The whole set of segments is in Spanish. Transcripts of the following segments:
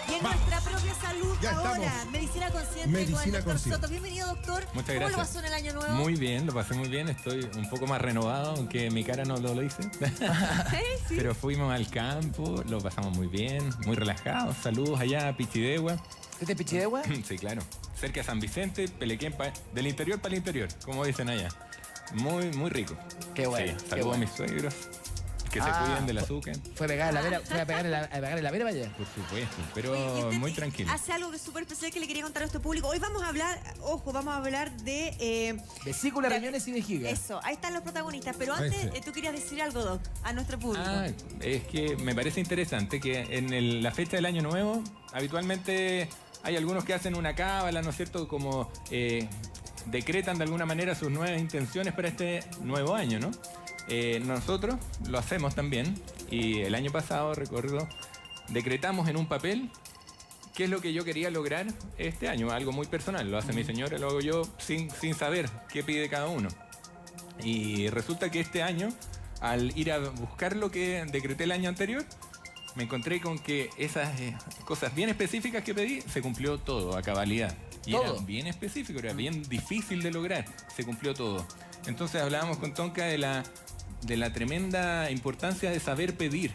Y en Va. nuestra propia salud Ya ahora, estamos. Medicina Consciente Medicina con el doctor Consciente. Soto. Bienvenido, doctor. Muchas ¿Cómo gracias. lo pasó en el año nuevo? Muy bien, lo pasé muy bien. Estoy un poco más renovado, aunque mi cara no lo hice. Sí. Pero fuimos al campo, lo pasamos muy bien, muy relajados. Saludos allá a Pichidegua. ¿Este Pichidegua? Sí, claro. Cerca de San Vicente, Pelequén, del interior para el interior, como dicen allá. Muy, muy rico. Qué bueno, Sí, qué saludos bueno. a mis suegros, que se cuiden del azúcar. Fue a pegar en la vera, fue a pegar en la vera para allá. Por supuesto, pero Oye, y usted muy tranquilo. Hace algo que es súper especial que le quería contar a nuestro público. Hoy vamos a hablar, ojo, vamos a hablar de... Vesícula, riñones y vejiga. Eso, ahí están los protagonistas. Pero Ahí antes, sí. tú querías decir algo, Doc, a nuestro público. Es que me parece interesante que en la fecha del Año Nuevo, habitualmente hay algunos que hacen una cábala, ¿no es cierto? Como decretan de alguna manera sus nuevas intenciones para este nuevo año, ¿no? Nosotros lo hacemos también y el año pasado, recuerdo, decretamos en un papel qué es lo que yo quería lograr este año, algo muy personal. Lo hace mi señora, lo hago yo sin saber qué pide cada uno. Y resulta que este año, al ir a buscar lo que decreté el año anterior, me encontré con que esas cosas bien específicas que pedí, se cumplió todo a cabalidad. Y ¿Todo? era bien específico, era bien difícil de lograr, se cumplió todo. Entonces hablábamos con Tonka de la tremenda importancia de saber pedir.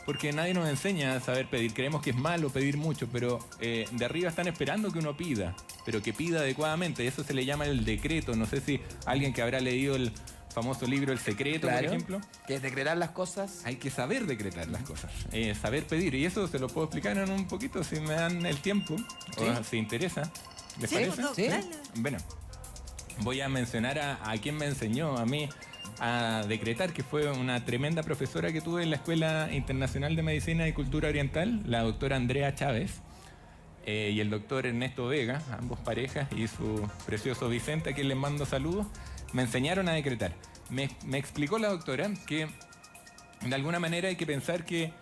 Porque nadie nos enseña a saber pedir. Creemos que es malo pedir mucho, pero de arriba están esperando que uno pida, pero que pida adecuadamente. Eso se le llama el decreto. No sé si alguien que habrá leído el famoso libro El Secreto, por ejemplo. Que es decretar las cosas. Hay que saber decretar las cosas, saber pedir. Y eso se lo puedo explicar en un poquito, si me dan el tiempo, o si interesa. ¿Les Sí, parece? Doc, Sí. dale. Bueno, voy a mencionar a quien me enseñó a mí a decretar, que fue una tremenda profesora que tuve en la Escuela Internacional de Medicina y Cultura Oriental, la doctora Andrea Chávez, y el doctor Ernesto Vega, ambos parejas, y su precioso Vicente, a quien les mando saludos, me enseñaron a decretar. Me explicó la doctora que de alguna manera hay que pensar que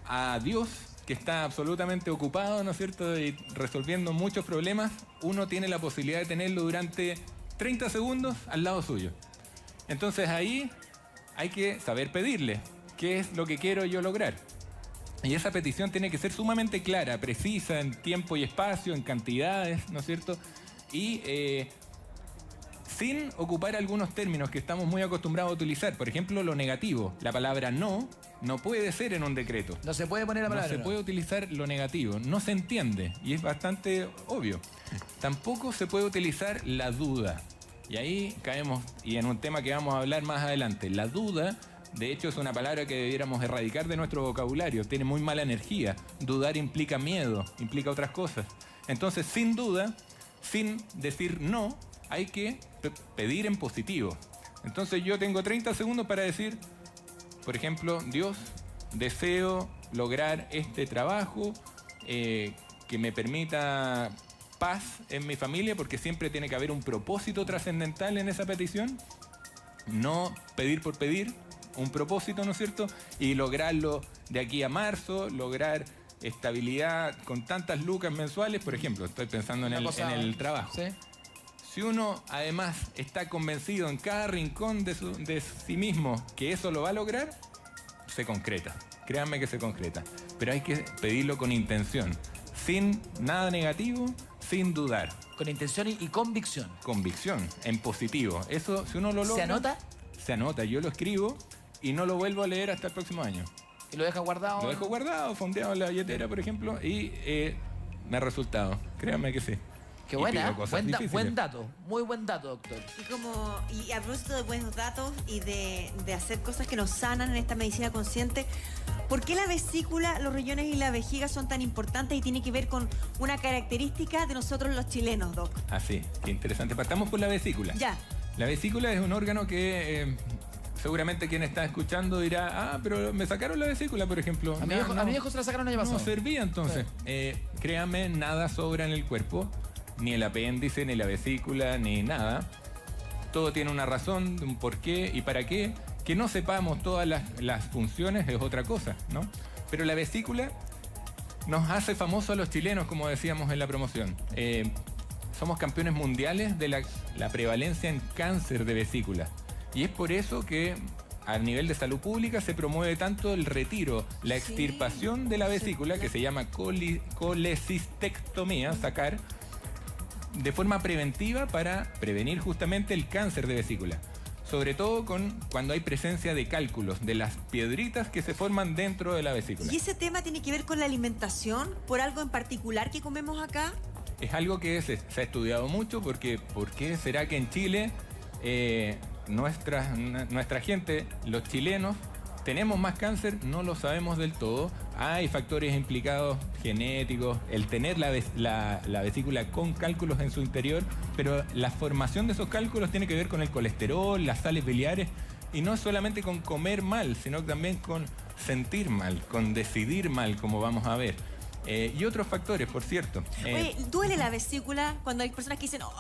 a Dios, que está absolutamente ocupado, ¿no es cierto?, y resolviendo muchos problemas, uno tiene la posibilidad de tenerlo durante 30 segundos al lado suyo. Entonces ahí hay que saber pedirle qué es lo que quiero yo lograr. Y esa petición tiene que ser sumamente clara, precisa, en tiempo y espacio, en cantidades, ¿no es cierto? Y sin ocupar algunos términos que estamos muy acostumbrados a utilizar. Por ejemplo, lo negativo. La palabra no puede ser en un decreto. No se puede poner la No palabra. se puede utilizar lo negativo, no se entiende y es bastante obvio. Tampoco se puede utilizar la duda. Y ahí caemos, y en un tema que vamos a hablar más adelante, la duda, de hecho, es una palabra que debiéramos erradicar de nuestro vocabulario, tiene muy mala energía. Dudar implica miedo, implica otras cosas. Entonces, sin duda, sin decir no, hay que pedir en positivo. Entonces yo tengo 30 segundos para decir, por ejemplo, Dios, deseo lograr este trabajo que me permita paz en mi familia, porque siempre tiene que haber un propósito trascendental en esa petición. No pedir por pedir, un propósito, ¿no es cierto? Y lograrlo de aquí a marzo, lograr estabilidad con tantas lucas mensuales, por ejemplo, estoy pensando en el trabajo. Sí. Si uno además está convencido en cada rincón de sí mismo que eso lo va a lograr, se concreta. Créanme que se concreta. Pero hay que pedirlo con intención, sin nada negativo, sin dudar. Con intención y convicción. Convicción, en positivo. Eso, si uno lo logra... ¿Se anota? Se anota. Yo lo escribo y no lo vuelvo a leer hasta el próximo año. Y lo deja guardado. Lo dejo guardado, fondeado en la billetera, por ejemplo, y me ha resultado. Créanme que sí. Qué Y buena, pido cosas difíciles. buen dato. Muy buen dato, doctor. Y a propósito de buenos datos y de hacer cosas que nos sanan en esta medicina consciente, ¿por qué la vesícula, los riñones y la vejiga son tan importantes y tiene que ver con una característica de nosotros los chilenos, Doc? Ah, sí, qué interesante. Partamos por la vesícula. Ya. La vesícula es un órgano que seguramente quien está escuchando dirá, pero me sacaron la vesícula, por ejemplo. A mi viejo se la sacaron el año pasado. No servía entonces. Créame, nada sobra en el cuerpo, ni el apéndice, ni la vesícula, ni nada. Todo tiene una razón, un porqué y para qué. Que no sepamos todas las funciones es otra cosa, ¿no? Pero la vesícula nos hace famosos a los chilenos, como decíamos en la promoción. Somos campeones mundiales de la prevalencia en cáncer de vesícula. Y es por eso que a nivel de salud pública se promueve tanto el retiro, la extirpación de la vesícula, que se llama colecistectomía, sacar, de forma preventiva para prevenir justamente el cáncer de vesícula. Sobre todo cuando hay presencia de cálculos, de las piedritas que se forman dentro de la vesícula. ¿Y ese tema tiene que ver con la alimentación? ¿Por algo en particular que comemos acá? Es algo que se ha estudiado mucho porque ¿por qué será que en Chile nuestra gente, los chilenos, tenemos más cáncer? No lo sabemos del todo. Hay factores implicados genéticos, el tener la vesícula con cálculos en su interior, pero la formación de esos cálculos tiene que ver con el colesterol, las sales biliares, y no solamente con comer mal, sino también con sentir mal, con decidir mal, como vamos a ver. Y otros factores, por cierto. Oye, ¿duele la vesícula cuando hay personas que dicen, oh,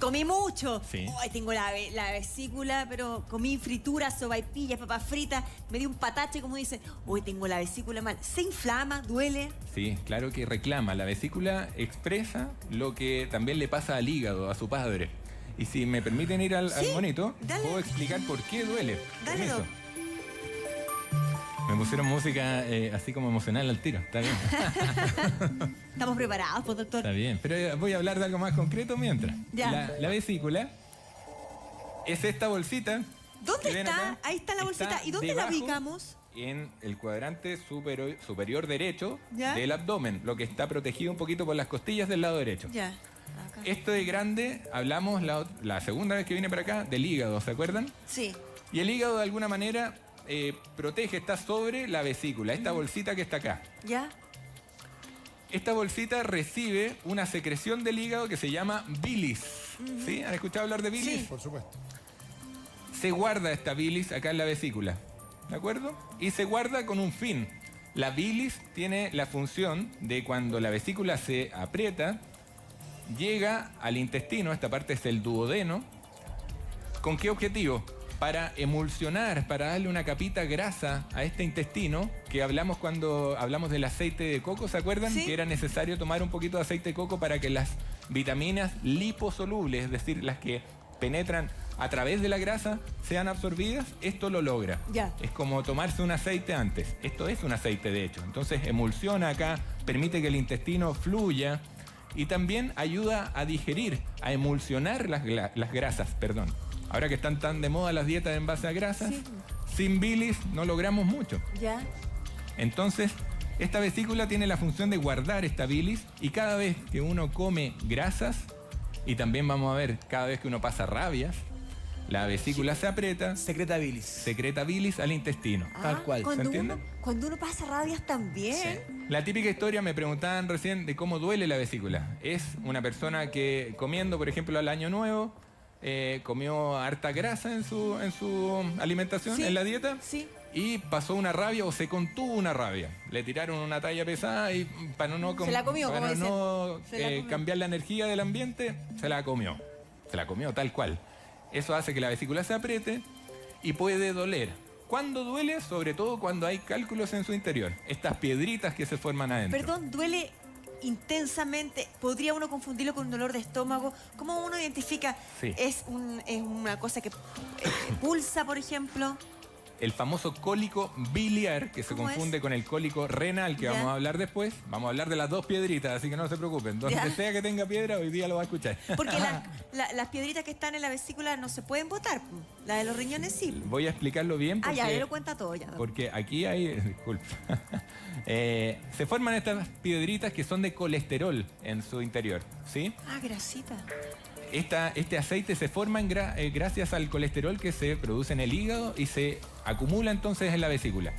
comí mucho? Sí. Hoy tengo la vesícula, pero comí frituras, sopaipillas, papas fritas, me dio un patache, como dicen, hoy tengo la vesícula mal. ¿Se inflama? ¿Duele? Sí, claro que reclama. La vesícula expresa lo que también le pasa al hígado, a su padre. Y si me permiten ir al monito, puedo explicar por qué duele. Dale, Doc. Me pusieron música así como emocional al tiro, está bien. Estamos preparados, pues, doctor. Está bien, pero voy a hablar de algo más concreto mientras. Ya. La vesícula es esta bolsita. ¿Dónde está? Ahí está la bolsita. ¿Y dónde la ubicamos? En el cuadrante superior derecho ¿Ya? del abdomen, lo que está protegido un poquito por las costillas del lado derecho. Ya. Acá. Esto de grande, hablamos la segunda vez que vine para acá, del hígado, ¿se acuerdan? Sí. Y el hígado de alguna manera protege, está sobre la vesícula, esta bolsita que está acá. ¿Ya? Esta bolsita recibe una secreción del hígado que se llama bilis. ¿Sí? ¿Han escuchado hablar de bilis? Sí. Por supuesto. Se guarda esta bilis acá en la vesícula, ¿de acuerdo? Y se guarda con un fin. La bilis tiene la función de cuando la vesícula se aprieta, llega al intestino, esta parte es el duodeno. ¿Con qué objetivo? Para emulsionar, para darle una capita grasa a este intestino, que hablamos cuando hablamos del aceite de coco, ¿se acuerdan? Sí. Que era necesario tomar un poquito de aceite de coco para que las vitaminas liposolubles, es decir, las que penetran a través de la grasa, sean absorbidas. Esto lo logra. Ya. Es como tomarse un aceite antes. Esto es un aceite, de hecho. Entonces emulsiona acá, permite que el intestino fluya y también ayuda a digerir, a emulsionar las grasas, perdón. Ahora que están tan de moda las dietas en base a grasas, sin bilis no logramos mucho. ¿Ya? Entonces, esta vesícula tiene la función de guardar esta bilis y cada vez que uno come grasas, y también vamos a ver, cada vez que uno pasa rabias, la vesícula se aprieta, Secreta bilis. secreta bilis al intestino. Tal cual. ¿Se entiende? Cuando uno pasa rabias también. La típica historia, me preguntaban recién, de cómo duele la vesícula. Es una persona que comiendo, por ejemplo, al año nuevo, comió harta grasa en su alimentación, Sí, en la dieta, sí. y pasó una rabia o se contuvo una rabia. Le tiraron una talla pesada y para no, Se la comió, para como no dicen. Se la comió. cambiar la energía del ambiente, se la comió. Se la comió tal cual. Eso hace que la vesícula se apriete y puede doler. ¿Cuándo duele? Sobre todo cuando hay cálculos en su interior. Estas piedritas que se forman adentro. Perdón, duele intensamente. ¿Podría uno confundirlo con un dolor de estómago? ¿Cómo uno identifica? Sí. ¿Es una cosa que pulsa, por ejemplo? El famoso cólico biliar, que se ¿Cómo confunde es? con el cólico renal, que Ya. vamos a hablar después. Vamos a hablar de las dos piedritas, así que no se preocupen. Donde Ya. sea que tenga piedra, hoy día lo va a escuchar. Porque las piedritas que están en la vesícula no se pueden botar. La de los riñones sí. Voy a explicarlo bien porque, Ya lo cuenta todo ya. porque aquí hay... Disculpa. Se forman estas piedritas que son de colesterol en su interior, ¿sí? Ah, grasita. Este aceite se forma gracias al colesterol que se produce en el hígado y se acumula entonces en la vesícula.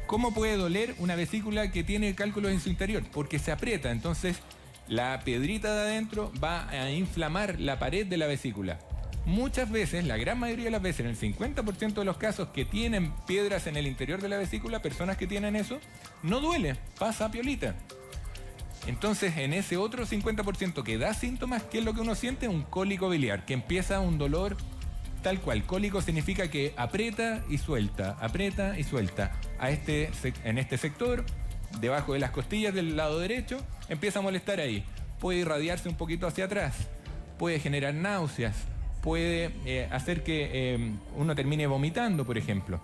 ¿Cómo puede doler una vesícula que tiene cálculos en su interior? Porque se aprieta, entonces la piedrita de adentro va a inflamar la pared de la vesícula. Muchas veces, la gran mayoría de las veces, en el 50% de los casos que tienen piedras en el interior de la vesícula, personas que tienen eso, no duele, pasa a piolita. Entonces, en ese otro 50% que da síntomas, ¿qué es lo que uno siente? Un cólico biliar, que empieza un dolor tal cual. Cólico significa que aprieta y suelta en este sector, debajo de las costillas del lado derecho, empieza a molestar ahí. Puede irradiarse un poquito hacia atrás, puede generar náuseas, puede hacer que uno termine vomitando, por ejemplo.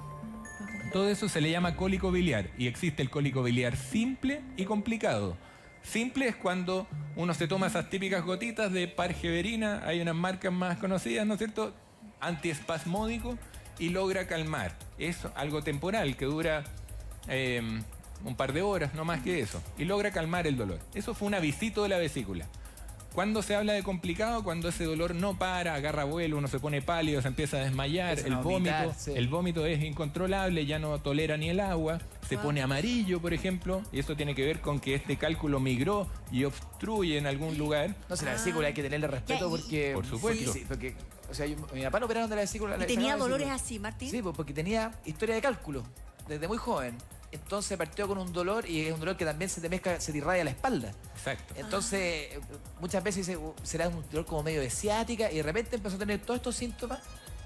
Todo eso se le llama cólico biliar y existe el cólico biliar simple y complicado. Simple es cuando uno se toma esas típicas gotitas de pargeverina, hay unas marcas más conocidas, ¿no es cierto? Antiespasmódico, y logra calmar. Es algo temporal que dura un par de horas, no más que eso, y logra calmar el dolor. Eso fue un avisito de la vesícula. Cuando se habla de complicado, cuando ese dolor no para, agarra vuelo, uno se pone pálido, se empieza a desmayar, el vómito es incontrolable, ya no tolera ni el agua, se pone amarillo, por ejemplo, y eso tiene que ver con que este cálculo migró y obstruye en algún lugar. No sé, la vesícula hay que tenerle respeto porque... Por supuesto. Sí, porque, o sea, mi papá lo operaron de la vesícula. ¿Y tenía dolores así, Martín? Sí, porque tenía historia de cálculo desde muy joven. Entonces partió con un dolor y es un dolor que también se te irradia la espalda. Exacto. Entonces, muchas veces dice, será un dolor como medio de ciática y de repente empezó a tener todos estos síntomas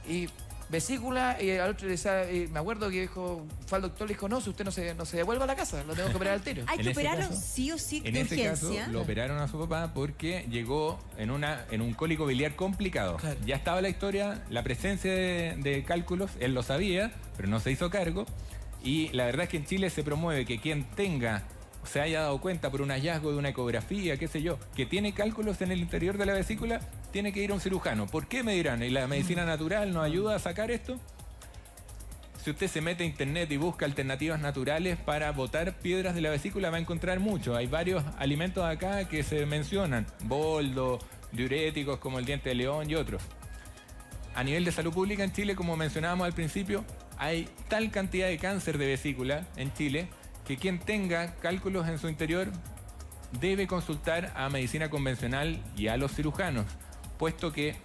y vesícula y al otro le decía, me acuerdo que dijo, fue al doctor y le dijo, no, si usted no se devuelva a la casa, lo tengo que operar al tiro. Hay que operarlo sí o sí de urgencia. En ese caso lo operaron a su papá porque llegó en un cólico biliar complicado. Claro. Ya estaba la historia, la presencia de cálculos, él lo sabía, pero no se hizo cargo. Y la verdad es que en Chile se promueve que quien tenga, se haya dado cuenta por un hallazgo de una ecografía, qué sé yo, que tiene cálculos en el interior de la vesícula, tiene que ir a un cirujano. ¿Por qué, me dirán? ¿Y la medicina natural nos ayuda a sacar esto? Si usted se mete a internet y busca alternativas naturales para botar piedras de la vesícula, va a encontrar mucho. Hay varios alimentos acá que se mencionan, boldo, diuréticos como el diente de león y otros. A nivel de salud pública en Chile, como mencionábamos al principio, hay tal cantidad de cáncer de vesícula en Chile que quien tenga cálculos en su interior debe consultar a medicina convencional y a los cirujanos, puesto que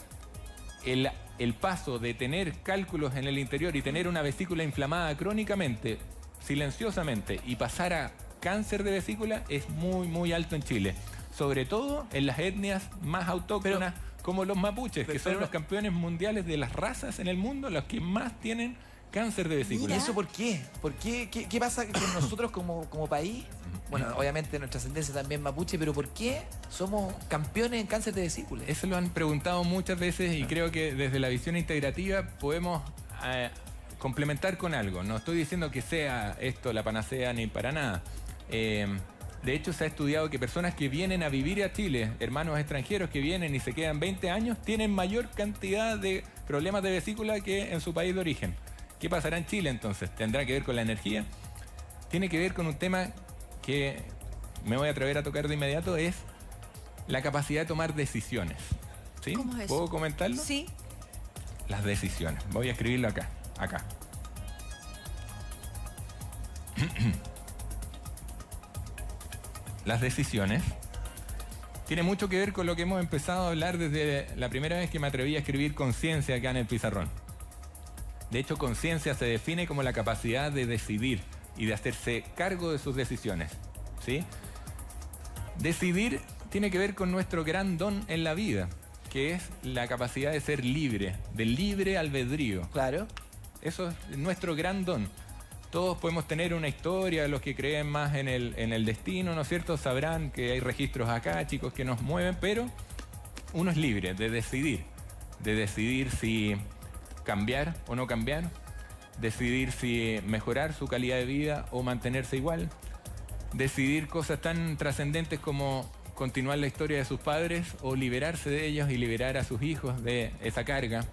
el paso de tener cálculos en el interior y tener una vesícula inflamada crónicamente, silenciosamente, y pasar a cáncer de vesícula es muy, muy alto en Chile. Sobre todo en las etnias más autóctonas, como los mapuches, que son los campeones mundiales de las razas en el mundo, los que más tienen cáncer de vesícula. ¿Y eso por qué? ¿Por qué? ¿Qué pasa con nosotros como país? Bueno, obviamente nuestra ascendencia también mapuche, pero ¿por qué somos campeones en cáncer de vesícula? Eso lo han preguntado muchas veces y creo que desde la visión integrativa podemos complementar con algo. No estoy diciendo que sea esto la panacea ni para nada. De hecho, se ha estudiado que personas que vienen a vivir a Chile, hermanos extranjeros que vienen y se quedan 20 años, tienen mayor cantidad de problemas de vesícula que en su país de origen. ¿Qué pasará en Chile entonces? ¿Tendrá que ver con la energía? Tiene que ver con un tema que me voy a atrever a tocar de inmediato, es la capacidad de tomar decisiones. ¿Sí? ¿Cómo es eso? ¿Puedo comentarlo? Sí. Las decisiones. Voy a escribirlo acá. Las decisiones tienen mucho que ver con lo que hemos empezado a hablar desde la primera vez que me atreví a escribir conciencia acá en el pizarrón. De hecho, conciencia se define como la capacidad de decidir y de hacerse cargo de sus decisiones. ¿Sí? Decidir tiene que ver con nuestro gran don en la vida, que es la capacidad de ser libre, del libre albedrío. Claro. Eso es nuestro gran don. Todos podemos tener una historia, los que creen más en el destino, ¿no es cierto? Sabrán que hay registros acá, chicos, que nos mueven, pero uno es libre de decidir si cambiar o no cambiar, decidir si mejorar su calidad de vida o mantenerse igual, decidir cosas tan trascendentes como continuar la historia de sus padres o liberarse de ellos y liberar a sus hijos de esa carga,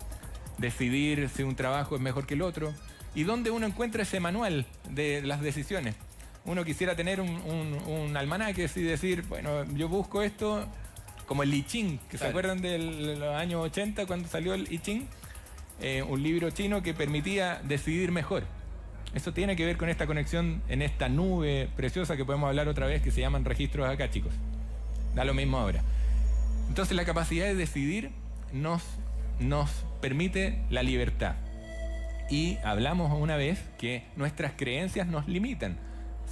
decidir si un trabajo es mejor que el otro. ¿Y dónde uno encuentra ese manual de las decisiones? Uno quisiera tener un almanaque y decir, bueno, yo busco esto, como el I Ching, que se acuerdan de los años 80 cuando salió el I Ching, un libro chino que permitía decidir mejor. Eso tiene que ver con esta conexión en esta nube preciosa que podemos hablar otra vez, que se llaman registros acá, chicos. Da lo mismo ahora. Entonces la capacidad de decidir nos permite la libertad. Y hablamos una vez que nuestras creencias nos limitan.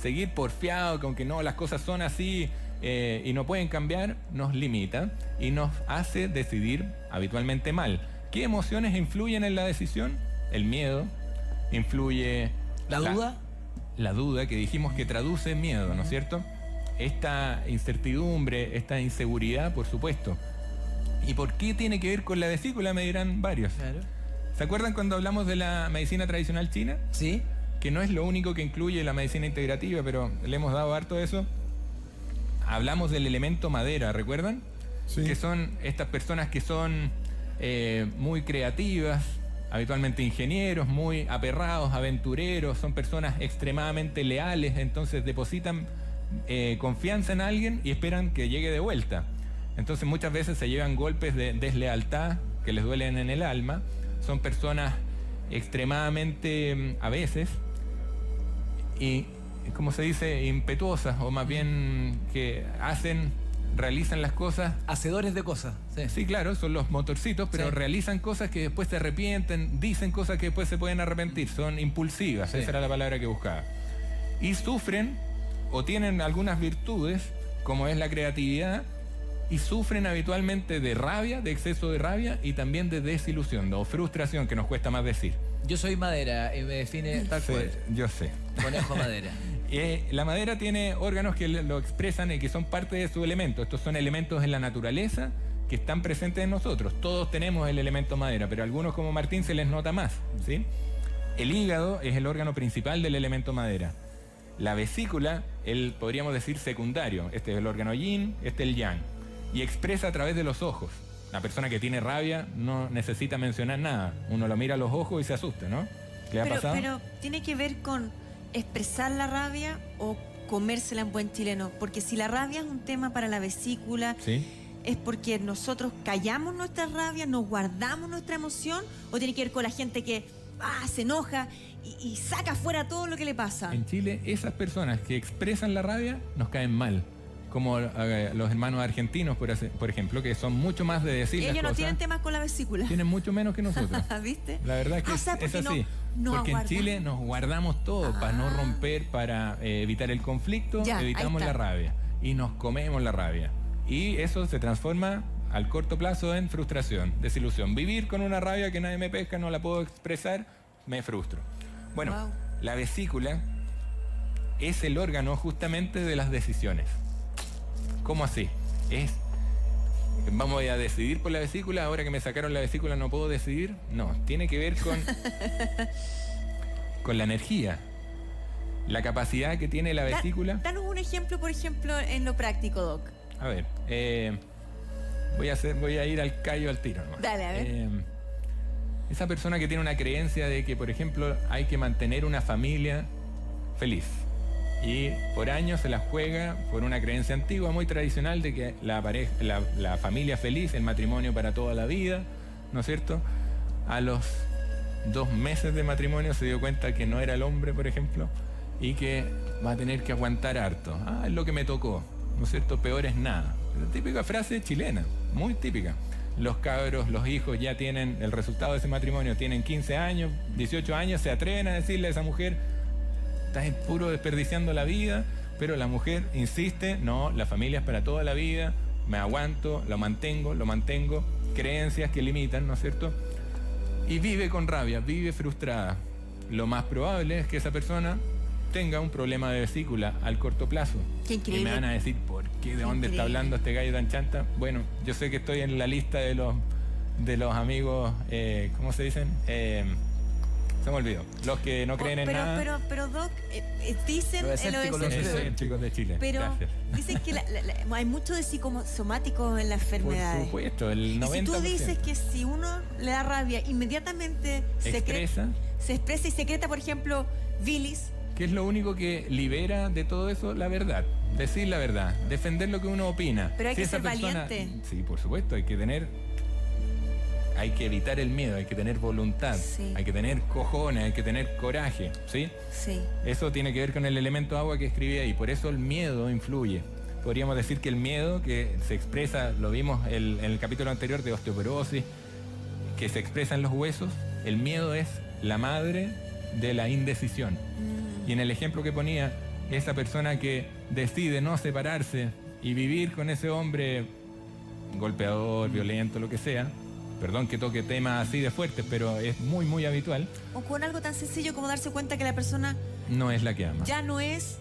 Seguir porfiado con que no, las cosas son así y no pueden cambiar, nos limita y nos hace decidir habitualmente mal. ¿Qué emociones influyen en la decisión? El miedo, influye... ¿La duda? La duda, que dijimos que traduce miedo, ¿no es cierto? Esta incertidumbre, esta inseguridad, por supuesto. ¿Y por qué tiene que ver con la vesícula? Me dirán varios. Claro. ¿Se acuerdan cuando hablamos de la medicina tradicional china? Sí. Que no es lo único que incluye la medicina integrativa, pero le hemos dado harto de eso. Hablamos del elemento madera, ¿recuerdan? Sí. Que son estas personas que son muy creativas, habitualmente ingenieros, muy aperrados, aventureros, son personas extremadamente leales, entonces depositan confianza en alguien y esperan que llegue de vuelta. Entonces muchas veces se llevan golpes de deslealtad que les duelen en el alma. Son personas extremadamente, a veces, y como se dice, impetuosas, o más bien que realizan las cosas. Hacedores de cosas. Sí. Sí, claro, son los motorcitos, pero Sí. realizan cosas que después se arrepienten, dicen cosas que después se pueden arrepentir, son impulsivas, Sí. esa era la palabra que buscaba. Y sufren o tienen algunas virtudes, como es la creatividad, y sufren habitualmente de rabia, de exceso de rabia, y también de desilusión o frustración, que nos cuesta más decir. Yo soy madera y me define tal Sí, cual. yo sé. Conejo madera. La madera tiene órganos que lo expresan y que son parte de su elemento. Estos son elementos en la naturaleza que están presentes en nosotros. Todos tenemos el elemento madera, pero a algunos como Martín se les nota más, ¿sí? El hígado es el órgano principal del elemento madera. La vesícula, podríamos decir secundario. Este es el órgano yin, este el yang. Y expresa a través de los ojos. La persona que tiene rabia no necesita mencionar nada. Uno lo mira a los ojos y se asusta, ¿no? ¿Le ha pasado? Pero tiene que ver con expresar la rabia o comérsela en buen chileno. Porque si la rabia es un tema para la vesícula, Sí. ¿es porque nosotros callamos nuestra rabia, nos guardamos nuestra emoción? ¿O tiene que ver con la gente que se enoja y saca afuera todo lo que le pasa? En Chile, esas personas que expresan la rabia nos caen mal. Como los hermanos argentinos, por ejemplo, que son mucho más de decir las Ellos no cosas. tienen temas con la vesícula. Tienen mucho menos que nosotros. ¿Viste? La verdad es que O sea, es porque así. no Porque en aguardamos. Chile nos guardamos todo para no romper, para evitar el conflicto, Ya, ahí evitamos está. la rabia y nos comemos la rabia. Y eso se transforma al corto plazo en frustración, desilusión. Vivir con una rabia que nadie me pesca, no la puedo expresar, me frustro. Bueno, Wow. la vesícula es el órgano justamente de las decisiones. ¿Cómo así? ¿Vamos a decidir por la vesícula? Ahora que me sacaron la vesícula no puedo decidir. No, tiene que ver con la energía. La capacidad que tiene la vesícula. Danos un ejemplo, por ejemplo, en lo práctico, Doc. A ver, voy a ir al callo al tiro nomás. Dale, a ver. Esa persona que tiene una creencia de que, por ejemplo, hay que mantener una familia feliz. Y por años se la juega por una creencia antigua, muy tradicional, de que la familia feliz, el matrimonio para toda la vida, ¿no es cierto? A los 2 meses de matrimonio se dio cuenta que no era el hombre, por ejemplo, y que va a tener que aguantar harto. Es lo que me tocó, ¿no es cierto? Peor es nada. La típica frase chilena, muy típica. Los cabros, los hijos ya tienen el resultado de ese matrimonio, tienen 15 años, 18 años, se atreven a decirle a esa mujer: estás puro desperdiciando la vida, pero la mujer insiste: no, la familia es para toda la vida, me aguanto, lo mantengo, creencias que limitan, ¿no es cierto? Y vive con rabia, vive frustrada. Lo más probable es que esa persona tenga un problema de vesícula al corto plazo. Qué Y increíble. me van a decir: ¿por qué? ¿De dónde está Increíble. hablando este gallo tan chanta? Bueno, yo sé que estoy en la lista de los amigos, ¿cómo se dicen? Se me olvidó. Los que no creen en nada. Pero Doc, dicen Los escépticos, los Chicos de Chile. pero Gracias. dicen que hay mucho de psicosomáticos en las Por enfermedades. supuesto, el Y 90%. si tú dices que si uno le da rabia, inmediatamente se expresa, expresa y secreta, por ejemplo, bilis. que es lo único que libera de todo eso, la verdad. Decir la verdad, defender lo que uno opina. Pero hay que esa ser valiente. Sí, por supuesto, hay que evitar el miedo, hay que tener voluntad, Sí. hay que tener cojones, hay que tener coraje, ¿sí? Sí. Eso tiene que ver con el elemento agua que escribí ahí, por eso el miedo influye. Podríamos decir que el miedo que se expresa, lo vimos en el capítulo anterior de osteoporosis, que se expresa en los huesos, el miedo es la madre de la indecisión. Y en el ejemplo que ponía, esa persona que decide no separarse y vivir con ese hombre golpeador, violento, lo que sea, perdón que toque temas así de fuertes, pero es muy, muy habitual, O con algo tan sencillo como darse cuenta que la persona no es la que ama. ya no es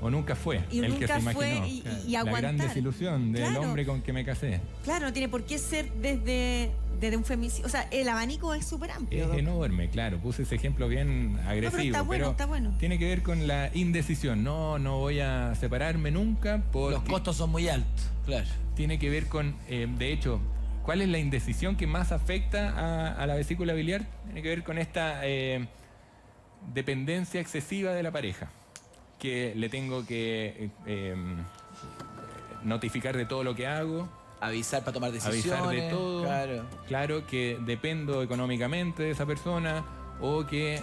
o nunca fue Y el que nunca se fue imaginó. y La gran aguantar. desilusión del Claro. hombre con que me casé. Claro, no tiene por qué ser desde un femicidio. O sea, el abanico es súper amplio. Es Doc. enorme, claro. Puse ese ejemplo bien agresivo. está bueno. Tiene que ver con la indecisión. No voy a separarme nunca porque Los costos son muy altos, claro. tiene que ver con, de hecho, ¿cuál es la indecisión que más afecta a la vesícula biliar? Tiene que ver con esta dependencia excesiva de la pareja, que le tengo que notificar de todo lo que hago, Avisar para tomar decisiones. avisar de todo, Claro. claro, que dependo económicamente de esa persona o que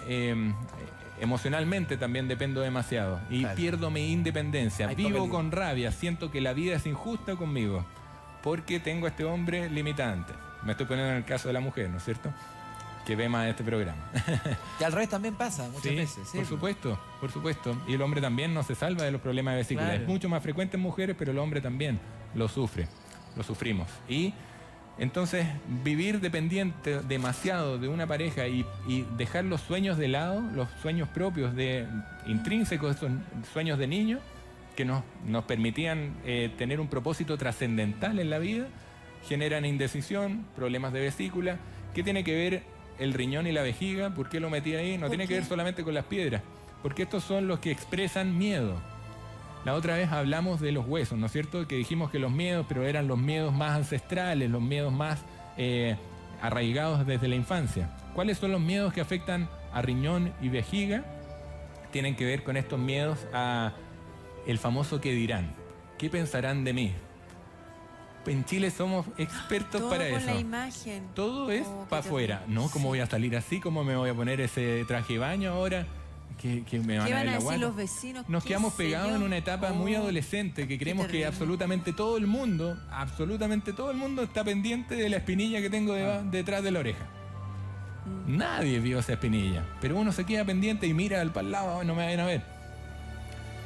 emocionalmente también dependo demasiado y Claro. pierdo mi independencia, Hay vivo papel. con rabia, siento que la vida es injusta conmigo porque tengo a este hombre limitante. Me estoy poniendo en el caso de la mujer, ¿no es cierto? Que ve más este programa. Que al revés también pasa muchas Sí, veces. Sí, por supuesto, por supuesto. Y el hombre también no se salva de los problemas de vesícula. Claro. Es mucho más frecuente en mujeres, pero el hombre también lo sufre, lo sufrimos. Y entonces vivir dependiente demasiado de una pareja y dejar los sueños de lado, los sueños propios intrínsecos, esos sueños de niño, que nos permitían tener un propósito trascendental en la vida, generan indecisión, problemas de vesícula. ¿Qué tiene que ver el riñón y la vejiga? ¿Por qué lo metí ahí? No ¿Por tiene que qué? ver solamente con las piedras, porque estos son los que expresan miedo. La otra vez hablamos de los huesos, ¿no es cierto? Que dijimos que los miedos, pero eran los miedos más ancestrales, los miedos más arraigados desde la infancia. ¿Cuáles son los miedos que afectan a riñón y vejiga? Tienen que ver con estos miedos a el famoso qué dirán. ¿Qué pensarán de mí? En Chile somos expertos Todo para con eso. la imagen. Todo es Oh, qué para afuera. terrible. ¿No? ¿Cómo Sí. voy a salir así? ¿Cómo me voy a poner ese traje de baño ahora? ¿Que me van ¿Qué a van ver a la decir guata? los vecinos? Nos ¿Qué quedamos sé pegados yo? en una etapa muy Oh, adolescente que creemos que terrible. absolutamente todo el mundo está pendiente de la espinilla que tengo detrás de la oreja. Nadie vio esa espinilla, pero uno se queda pendiente y mira para el lado, no me vayan a ver.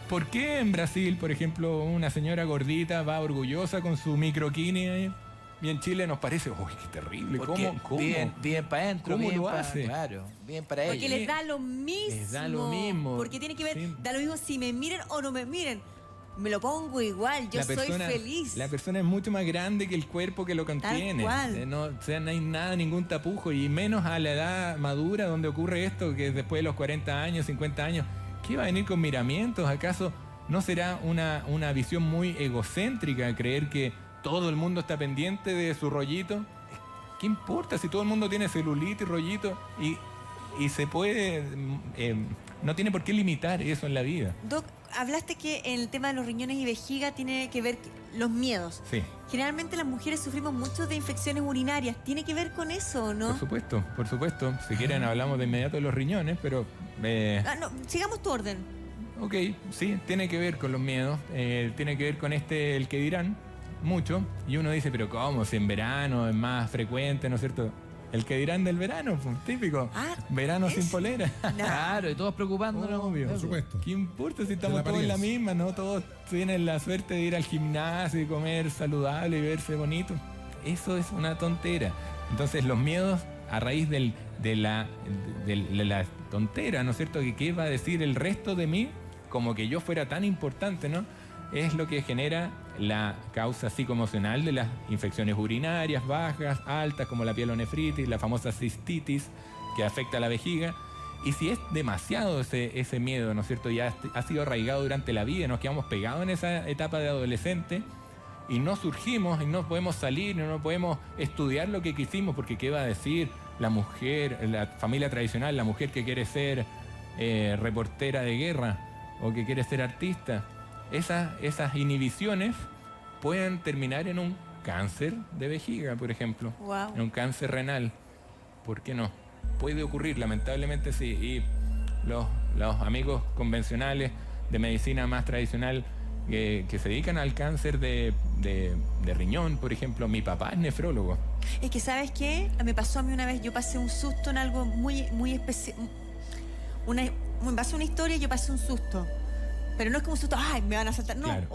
¿Por qué en Brasil, por ejemplo, una señora gordita va orgullosa con su microquini ahí, y en Chile nos parece, uy, qué terrible, Porque ¿cómo? Bien para adentro, ¿Cómo bien lo pa- hace? Claro, bien para Porque ellos. les da lo mismo. Les da lo mismo. Porque tiene que ver, Sí. da lo mismo si me miren o no me miren. Me lo pongo igual, yo soy feliz. La persona es mucho más grande que el cuerpo que lo contiene. cual. No, o sea, no hay nada, ningún tapujo, y menos a la edad madura donde ocurre esto, que es después de los 40 años, 50 años. ¿Qué va a venir con miramientos? ¿Acaso no será una visión muy egocéntrica creer que todo el mundo está pendiente de su rollito? ¿Qué importa si todo el mundo tiene celulitis, rollito y se puede... no tiene por qué limitar eso en la vida. Doc, hablaste que en el tema de los riñones y vejiga tiene que ver los miedos. Sí. Generalmente las mujeres sufrimos mucho de infecciones urinarias. ¿Tiene que ver con eso o no? Por supuesto, por supuesto. Si quieren hablamos de inmediato de los riñones, pero... No, sigamos tu orden. Ok, sí, tiene que ver con los miedos, tiene que ver con el que dirán, mucho, y uno dice, pero ¿cómo? Si en verano es más frecuente, ¿no es cierto? El que dirán del verano, pues, típico. Ah, Verano sin ¿es? polera. Claro, y todos preocupándonos. Obvio. Por supuesto. ¿Qué importa si estamos la todos en la apariencia. misma, no? Todos tienen la suerte de ir al gimnasio y comer saludable y verse bonito. Eso es una tontera. Entonces los miedos a raíz de la tontera, ¿no es cierto? ¿Qué va a decir el resto de mí? Como que yo fuera tan importante, ¿no? Es lo que genera la causa psicoemocional de las infecciones urinarias bajas, altas, como la pielonefritis, la famosa cistitis, que afecta a la vejiga. Y si es demasiado ese miedo, ¿no es cierto? Ya ha sido arraigado durante la vida, nos quedamos pegados en esa etapa de adolescente y no surgimos y no podemos salir, no podemos estudiar lo que quisimos, porque ¿qué va a decir la mujer, la familia tradicional, la mujer que quiere ser reportera de guerra o que quiere ser artista? Esas inhibiciones pueden terminar en un cáncer de vejiga, por ejemplo, Wow. en un cáncer renal. ¿Por qué no? Puede ocurrir, lamentablemente sí. Y los amigos convencionales de medicina más tradicional que se dedican al cáncer de riñón, por ejemplo, mi papá es nefrólogo. Es que, ¿sabes qué? Me pasó a mí una vez, yo pasé un susto en algo muy, muy especial. Me pasó una historia y yo pasé un susto. Pero no es como un susto, ¡ay, me van a asaltar! No, Claro.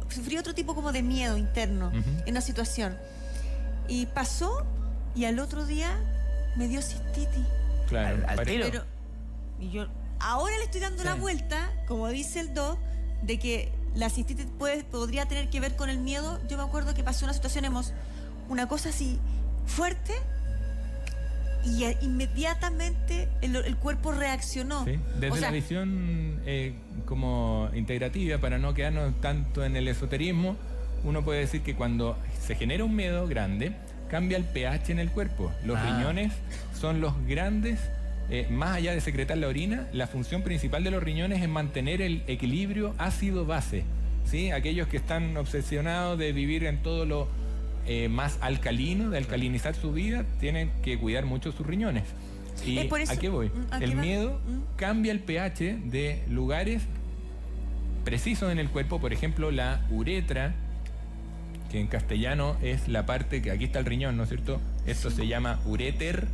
sufrí otro tipo como de miedo interno Ujú. en una situación. Y pasó, y al otro día me dio cistitis. Claro. Al tiro. Pero, y yo ahora le estoy dando la vuelta, como dice el doc, de que la cistitis podría tener que ver con el miedo, yo me acuerdo que pasó una situación, una cosa así fuerte, y inmediatamente el cuerpo reaccionó. Sí, desde la visión como integrativa, para no quedarnos tanto en el esoterismo, uno puede decir que cuando se genera un miedo grande, cambia el pH en el cuerpo. Los riñones son los grandes, más allá de secretar la orina, la función principal de los riñones es mantener el equilibrio ácido-base. ¿Sí? Aquellos que están obsesionados de vivir en todo lo más alcalino, de alcalinizar su vida, tienen que cuidar mucho sus riñones. ¿Y a qué voy? El miedo cambia el pH de lugares precisos en el cuerpo, por ejemplo, la uretra, que en castellano es la parte que aquí está el riñón, ¿no es cierto? Esto se llama uréter,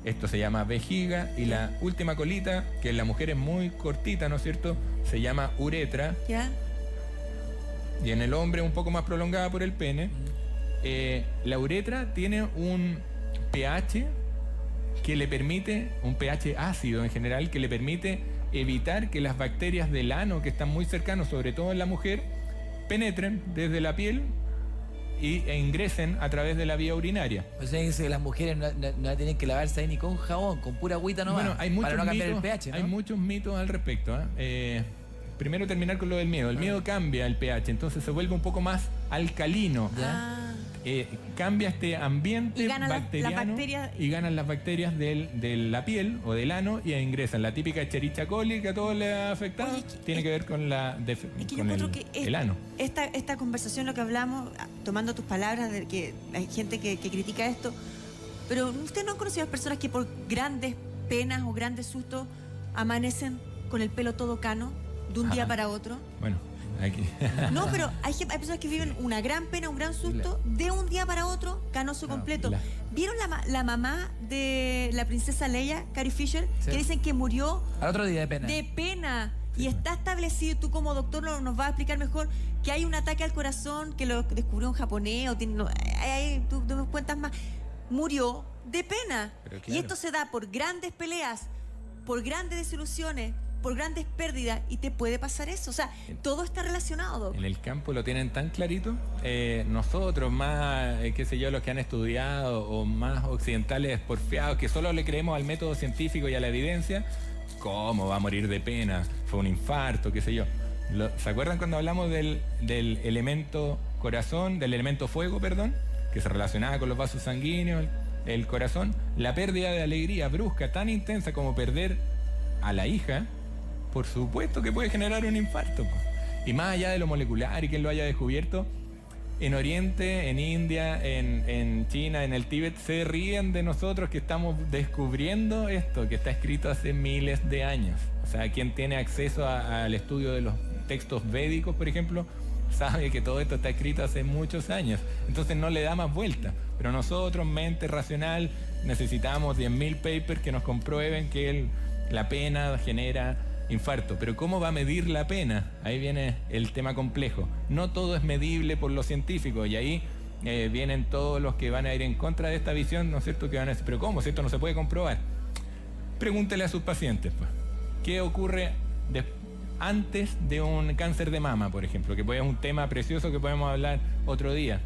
esto se llama vejiga, y la última colita, que en la mujer es muy cortita, ¿no es cierto? Se llama uretra. Y en el hombre un poco más prolongada por el pene. La uretra tiene un pH que le permite, un pH ácido en general, que le permite evitar que las bacterias del ano, que están muy cercanos, sobre todo en la mujer, penetren desde la piel e ingresen a través de la vía urinaria. O sea, dice que las mujeres no tienen que lavarse ahí ni con jabón, con pura agüita nomás, bueno, hay muchos para no cambiar mitos, el pH, ¿no? Hay muchos mitos al respecto. Primero terminar con lo del miedo. El miedo cambia el pH, entonces se vuelve un poco más alcalino. Cambia este ambiente bacteriano y ganan las bacterias de la piel o del ano y ingresan. La típica Escherichia coli que a todos les ha afectado tiene que ver con el ano. Esta conversación, lo que hablamos, tomando tus palabras, de que hay gente que critica esto, pero usted no ha conocido a personas que por grandes penas o grandes sustos amanecen con el pelo todo cano de un día para otro. Bueno, aquí. No, pero hay personas que viven una gran pena, un gran susto, de un día para otro, canoso completo. ¿Vieron la mamá de la princesa Leia, Carrie Fisher, que dicen que murió al otro día de pena? De pena. Y está establecido, tú como doctor nos vas a explicar mejor, que hay un ataque al corazón que lo descubrió un japonés, o tú me cuentas más. Murió de pena. Claro. Y esto se da por grandes peleas, por grandes desilusiones, por grandes pérdidas, y te puede pasar eso. O sea, todo está relacionado. En el campo lo tienen tan clarito. Nosotros más, qué sé yo, los que han estudiado, o más occidentales porfiados, que solo le creemos al método científico y a la evidencia, ¿cómo va a morir de pena? Fue un infarto, qué sé yo. ¿Se acuerdan cuando hablamos del elemento corazón, del elemento fuego, perdón? Que se relacionaba con los vasos sanguíneos, el corazón. La pérdida de alegría brusca, tan intensa como perder a la hija, por supuesto que puede generar un infarto. Y más allá de lo molecular y quien lo haya descubierto, en Oriente, en India, en China, en el Tíbet, se ríen de nosotros que estamos descubriendo esto, que está escrito hace miles de años. O sea, quien tiene acceso al estudio de los textos védicos, por ejemplo, sabe que todo esto está escrito hace muchos años. Entonces no le da más vuelta. Pero nosotros, mente racional, necesitamos 10.000 papers que nos comprueben que la pena genera infarto. Pero ¿cómo va a medir la pena? Ahí viene el tema complejo. No todo es medible por los científicos, y ahí vienen todos los que van a ir en contra de esta visión, ¿no es cierto? Que van a decir, ¿pero cómo? Si esto no se puede comprobar. Pregúntele a sus pacientes, pues. ¿Qué ocurre antes de un cáncer de mama, por ejemplo? Que es un tema precioso que podemos hablar otro día.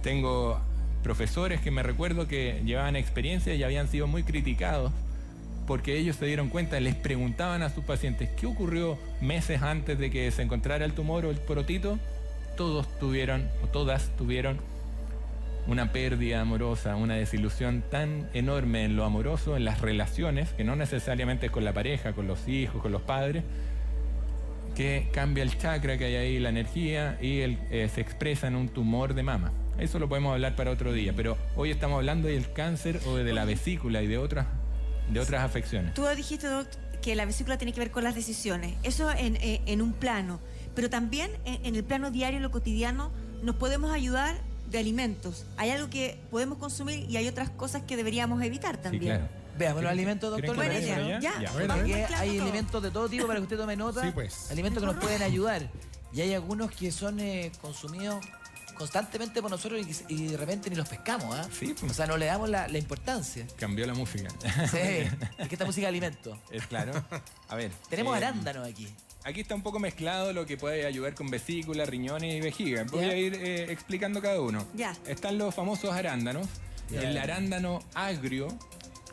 Tengo profesores que me recuerdo que llevaban experiencia y habían sido muy criticados porque ellos se dieron cuenta, les preguntaban a sus pacientes qué ocurrió meses antes de que se encontrara el tumor o el protito. Todos tuvieron, o todas tuvieron, una pérdida amorosa, una desilusión tan enorme en lo amoroso, en las relaciones, que no necesariamente es con la pareja, con los hijos, con los padres, que cambia el chakra que hay ahí, la energía, y se expresa en un tumor de mama. Eso lo podemos hablar para otro día, pero hoy estamos hablando del cáncer o de la vesícula y de otras afecciones. Tú dijiste, Doc, que la vesícula tiene que ver con las decisiones. Eso en un plano. Pero también en el plano diario, en lo cotidiano, nos podemos ayudar de alimentos. Hay algo que podemos consumir y hay otras cosas que deberíamos evitar también. Sí, claro. Veamos los alimentos, doctor. Bueno, ya. Porque hay alimentos de todo tipo para que usted tome nota. Sí, pues. Alimentos que nos pueden ayudar. Y hay algunos que son consumidos constantemente por nosotros y de repente ni los pescamos, ¿ah? Sí, pues. O sea, no le damos la importancia. Cambió la música. Sí, es que esta música de alimento. Es claro. A ver. Tenemos arándanos aquí. aquí está un poco mezclado lo que puede ayudar con vesícula, riñones y vejiga. Voy Ya. a ir explicando cada uno. Ya. Están los famosos arándanos. Ya. El arándano agrio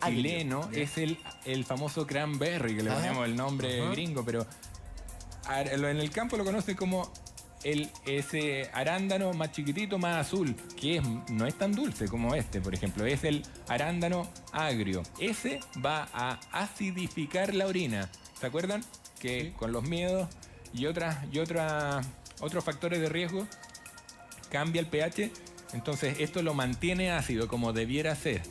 chileno Ya. es el famoso cranberry, que le Ajá. ponemos el nombre gringo, pero en el campo lo conocen como ese arándano más chiquitito, más azul, que no es tan dulce como este, por ejemplo. Es el arándano agrio. Ese va a acidificar la orina. ¿Se acuerdan? Que con los miedos y otros factores de riesgo cambia el pH. Entonces esto lo mantiene ácido como debiera ser.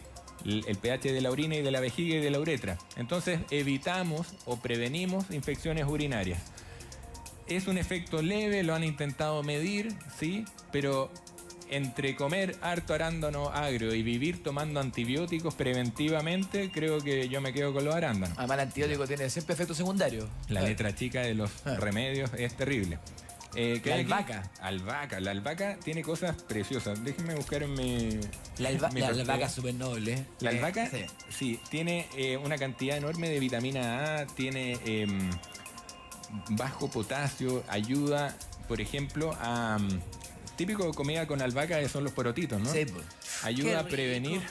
El pH de la orina y de la vejiga y de la uretra. Entonces evitamos o prevenimos infecciones urinarias. Es un efecto leve, lo han intentado medir, sí, pero entre comer harto arándano agrio y vivir tomando antibióticos preventivamente, creo que yo me quedo con los arándanos. Además, el antibiótico tiene siempre efectos secundarios. La letra chica de los remedios es terrible. ¿Qué La hay aquí? albahaca. La albahaca tiene cosas preciosas. Déjenme buscar en mi... La mi albahaca perspectiva. es súper noble. La albahaca, Sí. sí, tiene una cantidad enorme de vitamina A, tiene bajo potasio, ayuda, por ejemplo, a... típico de comida con albahaca son los porotitos, ¿no? Sí, pues. Ayuda Qué a rico. prevenir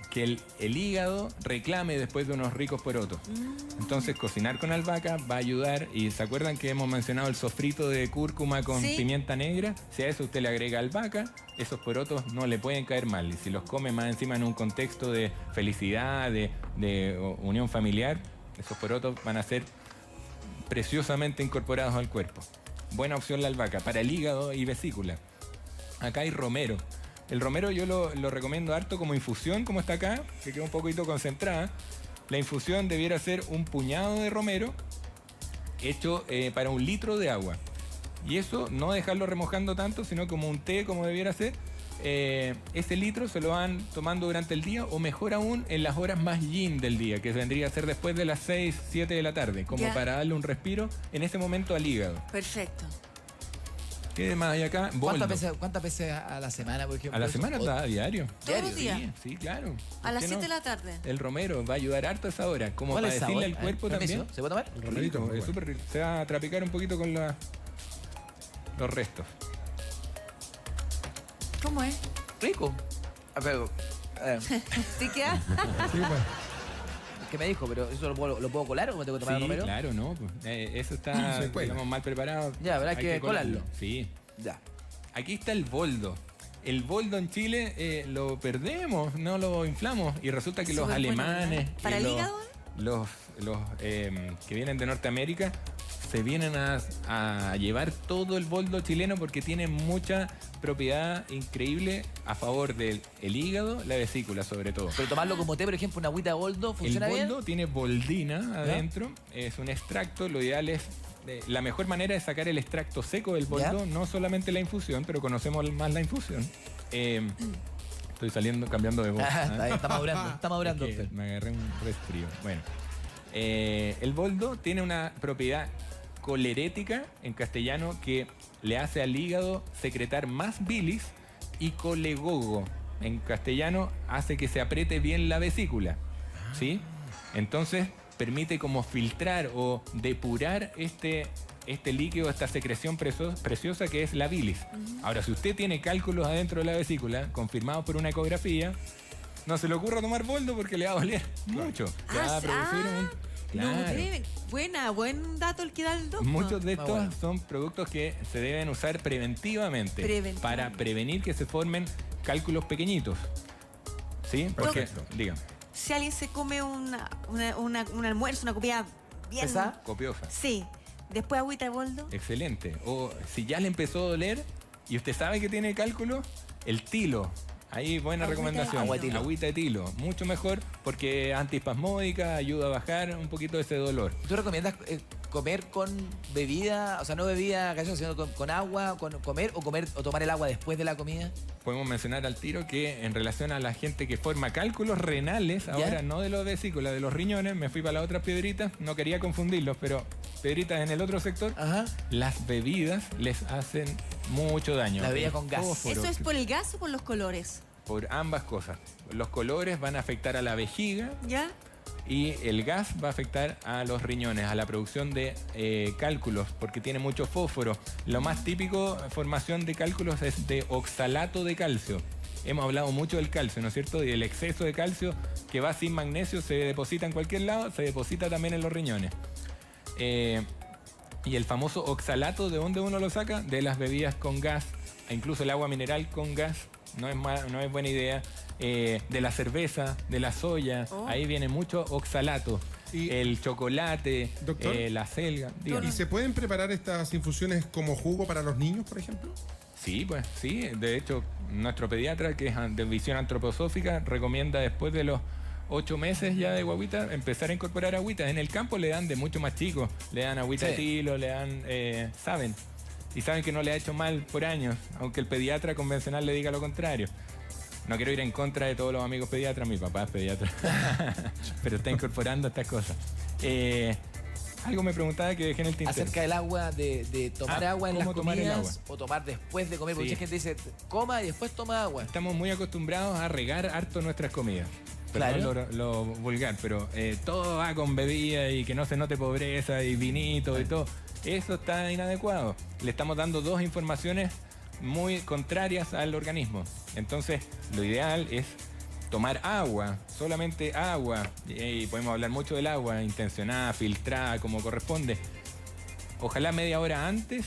que el hígado reclame después de unos ricos porotos. Entonces, cocinar con albahaca va a ayudar. Y ¿se acuerdan que hemos mencionado el sofrito de cúrcuma con Sí. pimienta negra? Si a eso usted le agrega albahaca, esos porotos no le pueden caer mal. Y si los come más encima en un contexto de felicidad, de unión familiar, esos porotos van a ser preciosamente incorporados al cuerpo. Buena opción la albahaca para el hígado y vesícula. Acá hay romero. El romero yo lo recomiendo harto como infusión, como está acá, que queda un poquito concentrada. La infusión debiera ser un puñado de romero hecho para 1 litro de agua. Y eso no dejarlo remojando tanto, sino como un té, como debiera ser. Ese litro se lo van tomando durante el día o mejor aún en las horas más yin del día, que vendría a ser después de las 6, 7 de la tarde, como Ya. para darle un respiro en ese momento al hígado. Perfecto. ¿Qué más hay acá? Boldo. ¿Cuántas veces a la semana, por ejemplo? A la semana O- está a diario. ¿Todos los días? Sí, sí, claro. A las ¿Por qué 7 no? de la tarde. El romero va a ayudar harto a esa hora, como ¿Cuál para es decirle sabor? al cuerpo Permiso, también. ¿se puede tomar? Rico, es súper rico. Se va a trapicar un poquito con los restos. ¿Cómo es? Rico. Pero, ¿Te queda? ¿qué me dijo? ¿Pero eso lo puedo colar o me tengo que tomar Sí, el romero? claro, no. Pues, eso está, Se cuela. digamos, mal preparado. Ya, habrá Hay que colarlo. Sí. Ya. Aquí está el boldo. El boldo en Chile lo perdemos, no lo inflamos. Y resulta que los Súper bueno, alemanes... ¿verdad? ¿Para el hígado? Los que vienen de Norteamérica se vienen a llevar todo el boldo chileno porque tiene mucha propiedad increíble a favor del hígado, la vesícula sobre todo. Pero tomarlo como té, por ejemplo, una agüita de boldo, ¿funciona El bien? boldo tiene boldina adentro, es un extracto, lo ideal es... la mejor manera es sacar el extracto seco del boldo, no solamente la infusión, pero conocemos más la infusión. Estoy cambiando de voz. Ah, está madurando, está madurando. Es que usted. me agarré un resfrío. Bueno, el boldo tiene una propiedad colerética en castellano que le hace al hígado secretar más bilis, y colegogo en castellano hace que se apriete bien la vesícula. ¿Sí? Entonces permite como filtrar o depurar este líquido, esta secreción preciosa que es la bilis. Ahora, si usted tiene cálculos adentro de la vesícula, confirmados por una ecografía, no se le ocurra tomar boldo porque le va a doler mucho. Le va a producir un... No, Claro. buen dato el que da el doctor. Muchos de Muy estos bueno. son productos que se deben usar preventivamente para prevenir que se formen cálculos pequeñitos. ¿Sí? Porque, dígame, Si alguien se come un almuerzo, una comida bien... ¿Pesada? copiosa. Sí. Después agüita de boldo. Excelente. O si ya le empezó a doler y usted sabe que tiene cálculo, el tilo. Ahí buena Agüita de recomendación. agua de tilo. Agüita de tilo. Mucho mejor porque es antiespasmódica, ayuda a bajar un poquito ese dolor. ¿Tú recomiendas comer con bebida, o sea, no bebida gaseosa, sino con agua, comer o tomar el agua después de la comida? Podemos mencionar al tiro que en relación a la gente que forma cálculos renales, ahora no de los vesículas, de los riñones, me fui para la otra piedrita, no quería confundirlos, pero piedritas en el otro sector, Ajá. las bebidas les hacen mucho daño. La bebida El con gas. fósforo, ¿Eso es por el gas o por los colores? por ambas cosas. Los colores van a afectar a la vejiga, ¿Ya? Y el gas va a afectar a los riñones, a la producción de cálculos, porque tiene mucho fósforo. Lo más típico, formación de cálculos, es de oxalato de calcio. Hemos hablado mucho del calcio, ¿no es cierto? Y el exceso de calcio que va sin magnesio se deposita en cualquier lado, se deposita también en los riñones. Y el famoso oxalato, ¿de dónde uno lo saca? De las bebidas con gas, e incluso el agua mineral con gas, no es buena idea. De la cerveza, de la soya, ahí viene mucho oxalato. Y, el chocolate, doctor, la selga. ¿y se pueden preparar estas infusiones como jugo para los niños, por ejemplo? Sí, pues sí. De hecho, nuestro pediatra, que es de visión antroposófica, recomienda después de los 8 meses ya de guaguita empezar a incorporar agüitas. En el campo le dan de mucho más chicos, le dan agüita de tilo, le dan, saben. Y saben que no le ha hecho mal por años, aunque el pediatra convencional le diga lo contrario. No quiero ir en contra de todos los amigos pediatras, mi papá es pediatra, pero está incorporando estas cosas. Algo me preguntaba que dejé en el tintero. Acerca del agua, de tomar agua en las tomar el agua. comidas o tomar después de comer, porque Sí. mucha gente dice, coma y después toma agua. Estamos muy acostumbrados a regar harto nuestras comidas. Claro. Perdón lo vulgar, pero todo va con bebida y que no se note pobreza y vinito y todo. Eso está inadecuado. Le estamos dando dos informaciones muy contrarias al organismo. Entonces, lo ideal es tomar agua, solamente agua. Y podemos hablar mucho del agua, intencionada, filtrada, como corresponde. Ojalá media hora antes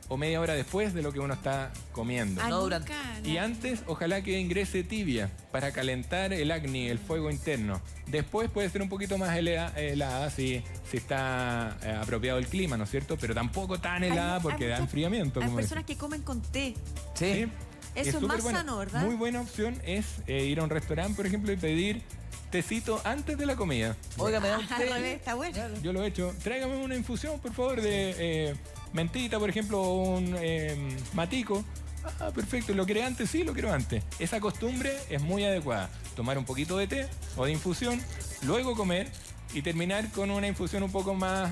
o media hora después de lo que uno está comiendo. No durante. Y antes, ojalá que ingrese tibia para calentar el acné, el fuego interno. Después puede ser un poquito más helada si está apropiado el clima, ¿no es cierto? Pero tampoco tan helada porque da enfriamiento. Hay como personas que comen con té. Sí. Eso es súper más buena. sano, ¿verdad? Muy buena opción es ir a un restaurante, por ejemplo, y pedir tecito antes de la comida. Oiga, me da un Al té. revés, está bueno. Yo lo he hecho. Tráigame una infusión, por favor, de mentita, por ejemplo, o un matico. Ah, perfecto. ¿Lo quiere antes? Sí, lo quiero antes. Esa costumbre es muy adecuada. Tomar un poquito de té o de infusión, luego comer y terminar con una infusión un poco más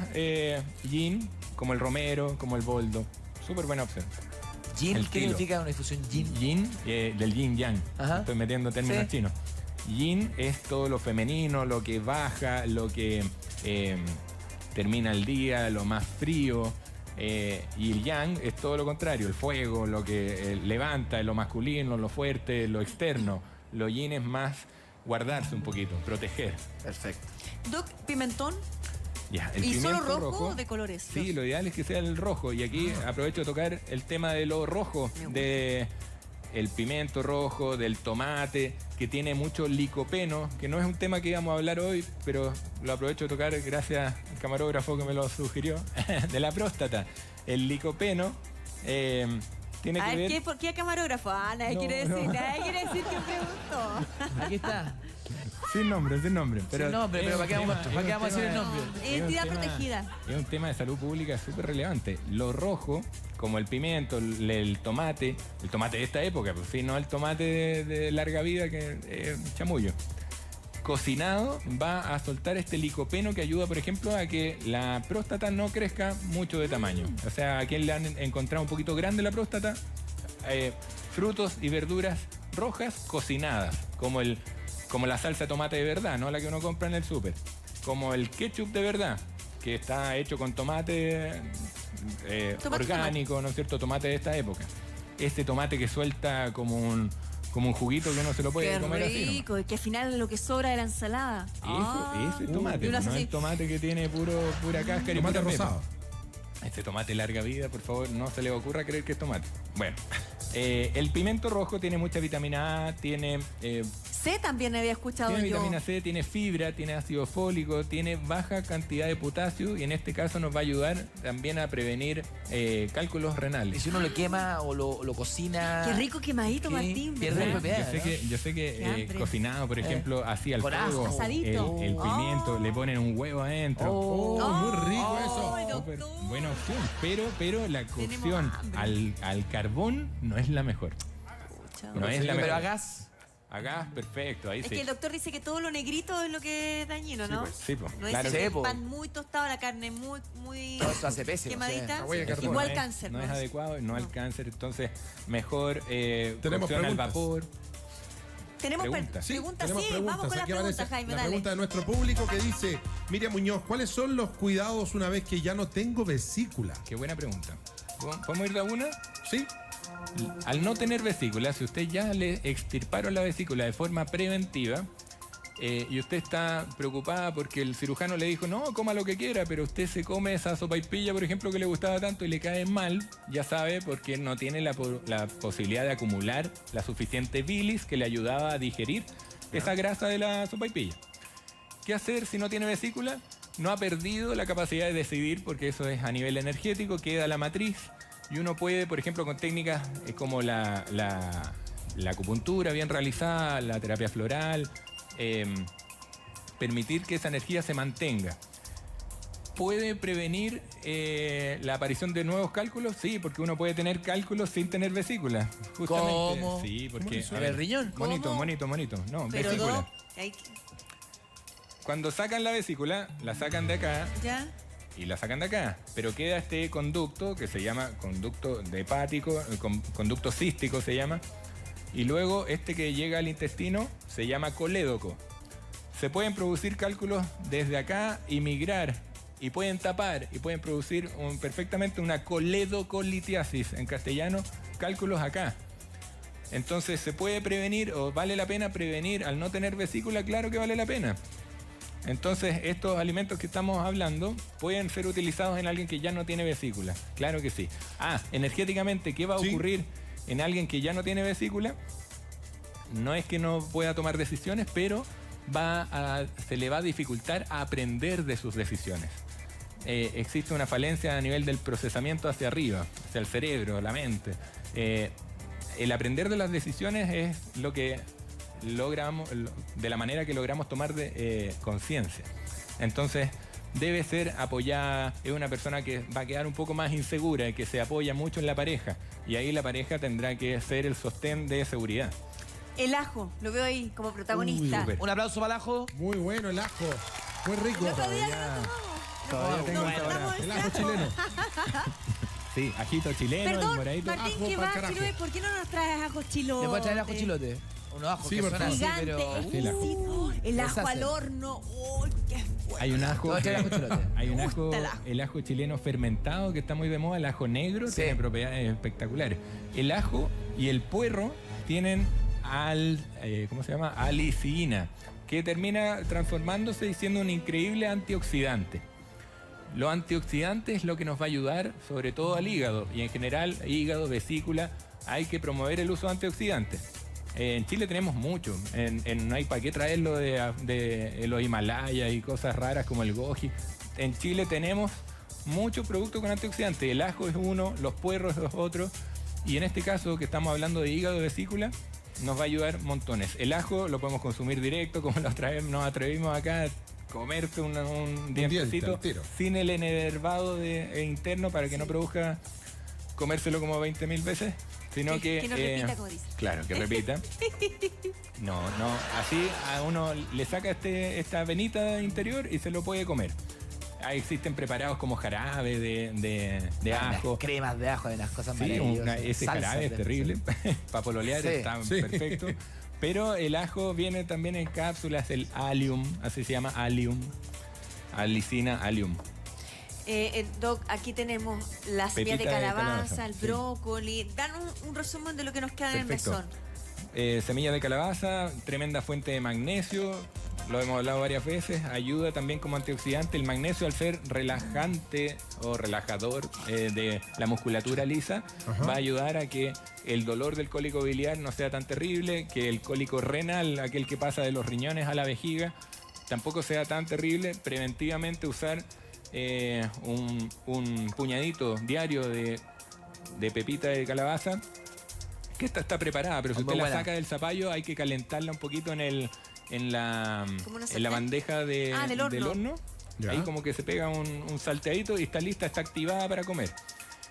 yin, como el romero, como el boldo. Súper buena opción. ¿Yin? El ¿Qué tilo. significa una infusión yin? Yin, del yin yang. Ajá. Estoy metiendo términos Sí. chinos. Yin es todo lo femenino, lo que baja, lo que termina el día, lo más frío. Y el yang es todo lo contrario, el fuego, lo que levanta, lo masculino, lo fuerte, lo externo. Lo yin es más guardarse un poquito, proteger. Perfecto. Doc, pimentón. Ya, el ¿Y solo pimiento rojo o de colores? Sí, lo ideal es que sea el rojo. Y aquí aprovecho de tocar el tema de lo rojo, Me gusta. de el pimiento rojo, del tomate, que tiene mucho licopeno, que no es un tema que íbamos a hablar hoy, pero lo aprovecho de tocar gracias al camarógrafo que me lo sugirió, de la próstata. El licopeno tiene A que ver, ver... ¿por qué camarógrafo? Ah, nadie No, quiere no. decir, nadie quiere decir que preguntó. Aquí está. Sin nombre. Sin nombre, pero ¿para qué vamos a decir el nombre? Identidad protegida. Es un tema de salud pública súper relevante. Lo rojo, como el pimiento, el tomate de esta época, pues sí, no el tomate de larga vida que es chamullo. Cocinado va a soltar este licopeno que ayuda, por ejemplo, a que la próstata no crezca mucho de tamaño. O sea, a quien le han encontrado un poquito grande la próstata, frutos y verduras rojas cocinadas, como la salsa de tomate de verdad, no la que uno compra en el súper. Como el ketchup de verdad, que está hecho con tomate orgánico, ¿no es cierto? Tomate de esta época. Este tomate que suelta como un juguito que uno se lo puede Qué comer así. rico, y que al final es lo que sobra de la ensalada. Ese es tomate, y uno no hace el así. tomate que tiene pura cáscara y Tomate pura pepa. rosado. Este tomate larga vida, por favor, no se le ocurra creer que es tomate. Bueno, el pimiento rojo tiene mucha vitamina A, tiene C también había escuchado yo. vitamina C, tiene fibra, tiene ácido fólico, tiene baja cantidad de potasio y en este caso nos va a ayudar también a prevenir cálculos Y renales. si uno lo quema o lo cocina... Qué rico quemadito, Sí, Martín. pierde ¿verdad? propiedad. Yo sé Qué que hambre. cocinado, por ejemplo, así al Con fuego, ajo. Asadito. el pimiento, Oh. le ponen un huevo adentro. Muy rico eso. Ay, Súper doctor. buena opción, pero la Tenemos cocción hambre. al carbón no es la mejor. No es la Pero mejor. a gas... A gas, perfecto, ahí Es sí. que el doctor dice que todo lo negrito es lo que es dañino, ¿no? Sí, pues. No Claro, dice sí, que el po. pan muy tostado, la carne muy Todo eso hace pésimo. quemadita, la huella de carbono. igual no es- cáncer. No es adecuado, no al cáncer, entonces mejor Tenemos cocción al preguntas. vapor. Tenemos Pregunta. preguntas, tenemos sí, preguntas. vamos con las Aquí aparece preguntas, Jaime, la dale. pregunta de nuestro público que dice, Miriam Muñoz, ¿cuáles son los cuidados una vez que ya no tengo vesícula? Qué buena pregunta. ¿Podemos ir de a una? ¿Sí? Al no tener vesícula, si usted ya le extirparon la vesícula de forma preventiva y usted está preocupada porque el cirujano le dijo, no, coma lo que quiera, pero usted se come esa sopaipilla, por ejemplo, que le gustaba tanto y le cae mal, ya sabe, porque no tiene la posibilidad de acumular la suficiente bilis que le ayudaba a digerir esa grasa de la sopaipilla. ¿Qué hacer si no tiene vesícula? No ha perdido la capacidad de decidir, porque eso es a nivel energético, queda la matriz. Y uno puede, por ejemplo, con técnicas como la acupuntura bien realizada, la terapia floral, permitir que esa energía se mantenga. ¿Puede prevenir la aparición de nuevos cálculos? Sí, porque uno puede tener cálculos sin tener vesícula. Justamente. ¿Cómo? Sí, porque... A ver, riñón. Monito, ¿Cómo? monito. No, Pero vesícula. hay Cuando sacan la vesícula, la sacan de acá ¿ya? y la sacan de acá, pero queda este conducto que se llama conducto hepático, conducto cístico se llama, y luego este que llega al intestino se llama colédoco. Se pueden producir cálculos desde acá y migrar, y pueden tapar, y pueden producir perfectamente una coledocolitiasis, en castellano, cálculos acá. Entonces, ¿se puede prevenir o vale la pena prevenir al no tener vesícula? Claro que vale la pena. Entonces, estos alimentos que estamos hablando pueden ser utilizados en alguien que ya no tiene vesícula. Claro que sí. Energéticamente, ¿qué va a ocurrir en alguien que ya no tiene vesícula? No es que no pueda tomar decisiones, pero se le va a dificultar a aprender de sus decisiones. Existe una falencia a nivel del procesamiento hacia arriba, hacia el cerebro, la mente. El aprender de las decisiones es lo que logramos, de la manera que logramos tomar conciencia. Entonces, debe ser apoyada, es una persona que va a quedar un poco más insegura, que se apoya mucho en la pareja, y ahí la pareja tendrá que ser el sostén de seguridad. El ajo, lo veo ahí como protagonista. Súper. Un aplauso para el ajo. Muy bueno el ajo. Muy rico. El otro día lo tomamos. Todavía tengo No, esta hora. hablamos de El ese ajo chileno. Sí, ajito chileno, el Perdón, moradito. Martín, Ajo que pa'l va, carajo. Chiloé, ¿por qué no nos traes ajo chilote? ¿Le puedo traer ajo chilote? Unos ajos Sí, que por son favor. así, Gigante, pero... exquisito. El ajo Deshacen. al horno. ¡Uy, qué bueno! Hay un ajo, Te voy a traer ajo chilote. hay un Me ajo, gusta el ajo. el ajo chileno fermentado que está muy de moda, el ajo negro, Sí. tiene propiedades espectaculares. El ajo y el puerro tienen ¿cómo se llama? Alicina, que termina transformándose y siendo un increíble antioxidante. Los antioxidantes es lo que nos va a ayudar, sobre todo al hígado, y en general, hígado, vesícula, hay que promover el uso de antioxidantes. En Chile tenemos mucho, no hay para qué traerlo de los Himalayas y cosas raras como el goji. En Chile tenemos muchos productos con antioxidantes, el ajo es uno, los puerros es otro, y en este caso que estamos hablando de hígado, vesícula, nos va a ayudar montones. El ajo lo podemos consumir directo, como nos atrevimos acá a comerse un dientecito al tiro. sin el enervado interno para que no produzca comérselo como 20.000 veces, sino que... Que no repita, como dice. Claro, que repita. No, así a uno le saca esta venita interior y se lo puede comer. Ahí existen preparados como jarabe de ajo. Las cremas de ajo, de las cosas Sí, maravillosas. ese Salsas jarabe es de- terrible. Para pololear Sí. está Sí. perfecto. Pero el ajo viene también en cápsulas, el allium, así se llama, allium. Alicina allium. Doc, aquí tenemos la semilla de Pepita de calabaza, calabaza, el sí. brócoli. Dan un resumen de lo que nos queda en el Perfecto. mesón. Semilla de calabaza, tremenda fuente de magnesio, lo hemos hablado varias veces, ayuda también como antioxidante. El magnesio, al ser relajante o relajador de la musculatura lisa, va a ayudar a que el dolor del cólico biliar no sea tan terrible, que el cólico renal, aquel que pasa de los riñones a la vejiga, tampoco sea tan terrible. Preventivamente usar un puñadito diario de pepita de calabaza, que esta está preparada, pero si Muy usted la buena. saca del zapallo hay que calentarla un poquito en la ¿Como una en sartén? la bandeja Del horno. del horno. Ya. Ahí como que se pega un salteadito y está lista, está activada para comer.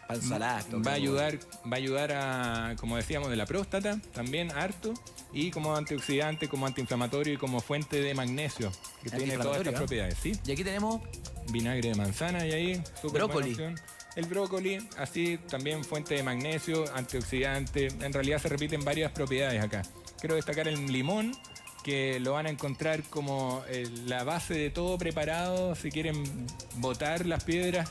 Para ensaladas, todo, Va a todo. ayudar a, como decíamos, de la próstata, también harto, y como antioxidante, como antiinflamatorio y como fuente de magnesio, que tiene todas estas Antiinflamatorio, ¿no? propiedades, ¿sí? Y aquí tenemos Vinagre de manzana y ahí, súper buena Brócoli. opción. El brócoli, así también fuente de magnesio, antioxidante, en realidad se repiten varias propiedades acá. quiero destacar el limón, que lo van a encontrar como la base de todo preparado si quieren botar las piedras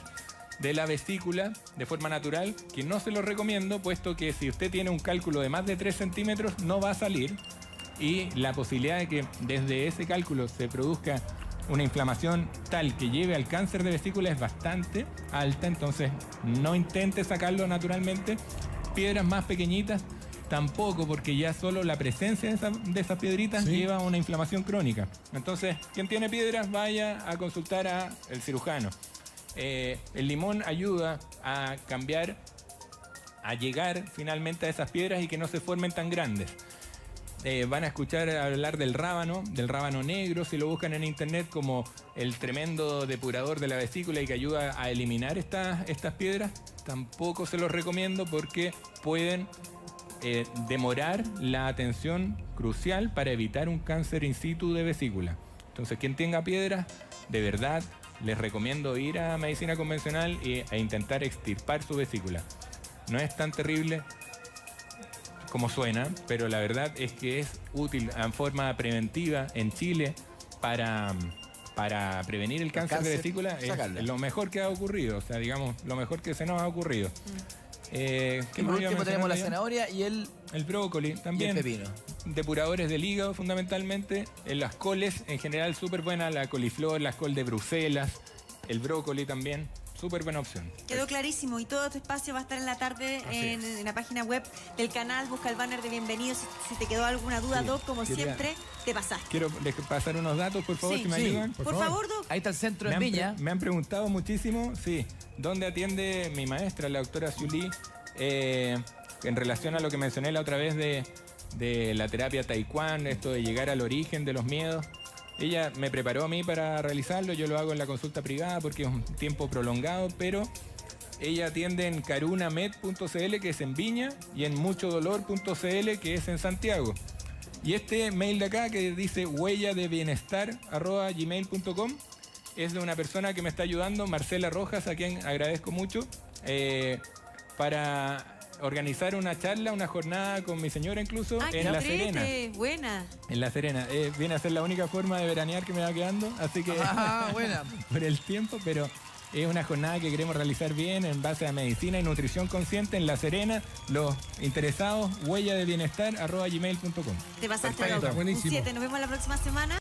de la vesícula de forma natural, que no se lo recomiendo, puesto que si usted tiene un cálculo de más de 3 centímetros no va a salir, y la posibilidad de que desde ese cálculo se produzca una inflamación tal que lleve al cáncer de vesícula es bastante alta, entonces no intente sacarlo naturalmente. Piedras más pequeñitas tampoco, porque ya solo la presencia de esas piedritas lleva a una inflamación crónica. Entonces, quien tiene piedras, vaya a consultar al cirujano. El limón ayuda a cambiar, a llegar finalmente a esas piedras y que no se formen tan grandes. Van a escuchar hablar del rábano negro, si lo buscan en internet, como el tremendo depurador de la vesícula y que ayuda a eliminar estas piedras. Tampoco se los recomiendo porque pueden demorar la atención crucial para evitar un cáncer in situ de vesícula. Entonces, quien tenga piedras, de verdad, les recomiendo ir a medicina convencional e intentar extirpar su vesícula. No es tan terrible como suena, pero la verdad es que es útil en forma preventiva en Chile para prevenir el cáncer de vesícula. Es lo mejor que ha ocurrido, o sea, digamos, lo mejor que se nos ha ocurrido. Y por último tenemos la zanahoria y el brócoli también. Y el pepino. Depuradores del hígado fundamentalmente. En las coles en general súper buena, la coliflor, la col de Bruselas, el brócoli también. Súper buena opción. Quedó clarísimo, y todo este espacio va a estar en la tarde en la página web del canal. Busca el banner de bienvenidos. Si te quedó alguna duda, Doc, como siempre, te pasaste. Quiero pasar unos datos, por favor, si me ayudan. Por favor, Doc. Ahí está el centro en Viña. Me han preguntado muchísimo, dónde atiende mi maestra, la doctora Ciulí, en relación a lo que mencioné la otra vez de la terapia Taekwondo, esto de llegar al origen de los miedos. Ella me preparó a mí para realizarlo, yo lo hago en la consulta privada porque es un tiempo prolongado, pero ella atiende en carunamed.cl, que es en Viña, y en muchodolor.cl, que es en Santiago. Y este mail de acá que dice huelladebienestar@gmail.com es de una persona que me está ayudando, Marcela Rojas, a quien agradezco mucho, para organizar una charla, una jornada con mi señora incluso, en La Serena. Buena. En La Serena. Viene a ser la única forma de veranear que me va quedando, así que buena. por el tiempo, pero es una jornada que queremos realizar bien en base a medicina y nutrición consciente en La Serena. Los interesados, huelladebienestar@gmail.com. Te pasaste, Perfecto, Doc. buenísimo. Un 7. Nos vemos la próxima semana.